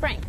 Frank.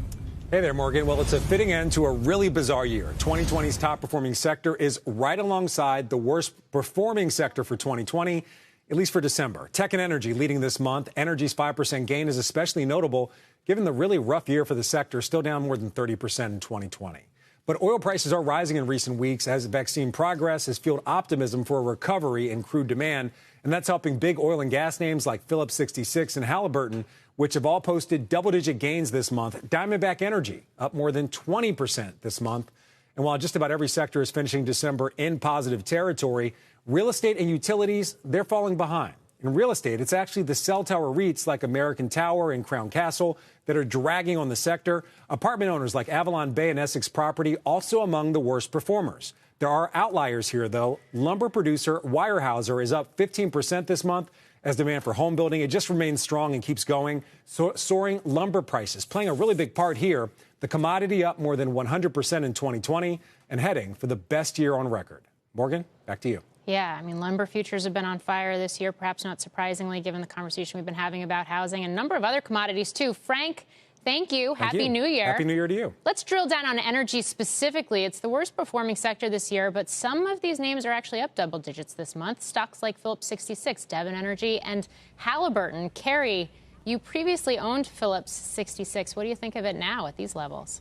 Hey there, Morgan. Well, it's a fitting end to a really bizarre year. 2020's top performing sector is right alongside the worst performing sector for 2020, at least for December. Tech and energy leading this month. Energy's 5% gain is especially notable given the really rough year for the sector, still down more than 30% in 2020. But oil prices are rising in recent weeks as vaccine progress has fueled optimism for a recovery in crude demand. And that's helping big oil and gas names like Phillips 66 and Halliburton, which have all posted double-digit gains this month. Diamondback Energy up more than 20% this month. And while just about every sector is finishing December in positive territory, real estate and utilities, they're falling behind. In real estate, it's actually the cell tower REITs like American Tower and Crown Castle that are dragging on the sector. Apartment owners like Avalon Bay and Essex Property also among the worst performers. There are outliers here, though. Lumber producer Weyerhaeuser is up 15% this month as demand for home building. It just remains strong and keeps going. Soaring lumber prices playing a really big part here. The commodity up more than 100% in 2020 and heading for the best year on record. Morgan, back to you. Yeah, I mean, lumber futures have been on fire this year, perhaps not surprisingly, given the conversation we've been having about housing and a number of other commodities, too. Frank, thank you. Happy New Year. Happy New Year to you. Let's drill down on energy specifically. It's the worst performing sector this year, but some of these names are actually up double digits this month. Stocks like Phillips 66, Devon Energy, and Halliburton. Carrie, you previously owned Phillips 66. What do you think of it now at these levels?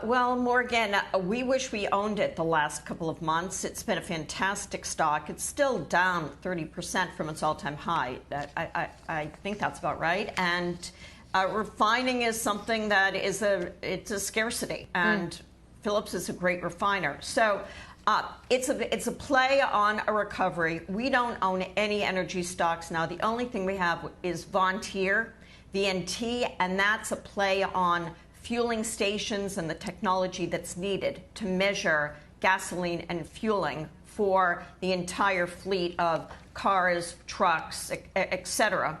Well, Morgan, we wish we owned it the last couple of months. It's been a fantastic stock. It's still down 30% from its all-time high. I think that's about right. And refining is something that is it's a scarcity, and Phillips is a great refiner. So it's a play on a recovery. We don't own any energy stocks now. The only thing we have is Vontier, VNT, and that's a play on fueling stations and the technology that's needed to measure gasoline and fueling for the entire fleet of cars, trucks, etc.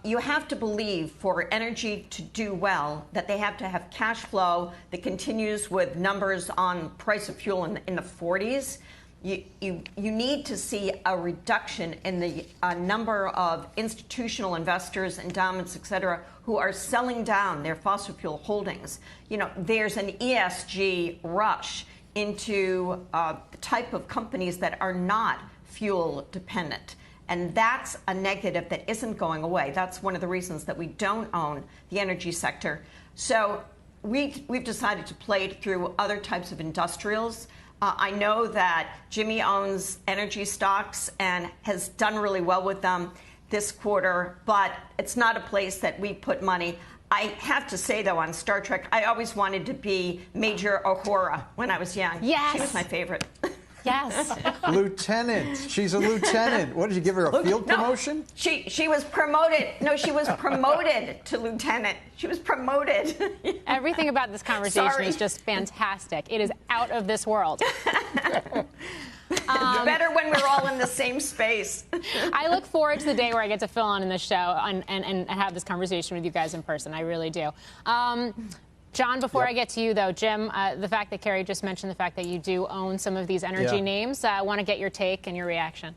You have to believe for energy to do well that they have to have cash flow that continues with numbers on price of fuel in the 40s. You need to see a reduction in the number of institutional investors, endowments, et cetera, who are selling down their fossil fuel holdings. You know, there's an ESG rush into the type of companies that are not fuel dependent. And that's a negative that isn't going away. That's one of the reasons that we don't own the energy sector. So we've decided to play it through other types of industrials. I know that Jimmy owns energy stocks and has done really well with them this quarter, but it's not a place that we put money. I have to say, though, on Star Trek, I always wanted to be Major Uhura when I was young. Yes. She was my favorite. Yes. Lieutenant. She's a lieutenant. What, did you give her a field promotion? She was promoted. No, she was promoted to lieutenant. She was promoted. Everything about this conversation is just fantastic. It is out of this world. Better when we're all in the same space. I look forward to the day where I get to fill in this show and have this conversation with you guys in person. I really do. John, before I get to you, though, Jim, the fact that Carrie just mentioned the fact that you do own some of these energy names, I want to get your take and your reaction.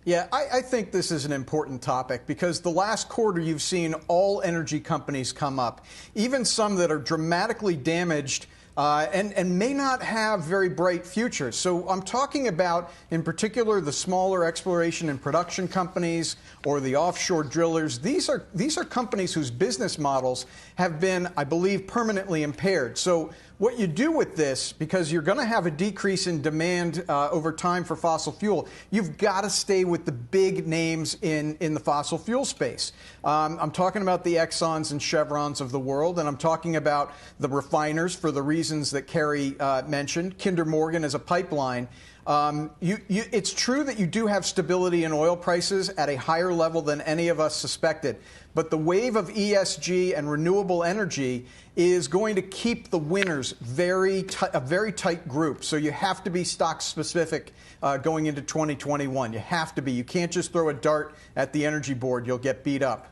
Yeah, I think this is an important topic because the last quarter you've seen all energy companies come up, even some that are dramatically damaged and may not have very bright futures. So I'm talking about, in particular, the smaller exploration and production companies or the offshore drillers. These are companies whose business models have been, I believe, permanently impaired. So what you do with this, because you're going to have a decrease in demand over time for fossil fuel, you've got to stay with the big names in the fossil fuel space. I'm talking about the Exxons and Chevrons of the world, and I'm talking about the refiners for the reasons that Carrie mentioned. Kinder Morgan as a pipeline. It's true that you do have stability in oil prices at a higher level than any of us suspected. But the wave of ESG and renewable energy is going to keep the winners a very tight group. So you have to be stock specific going into 2021. You have to be. You can't just throw a dart at the energy board. You'll get beat up.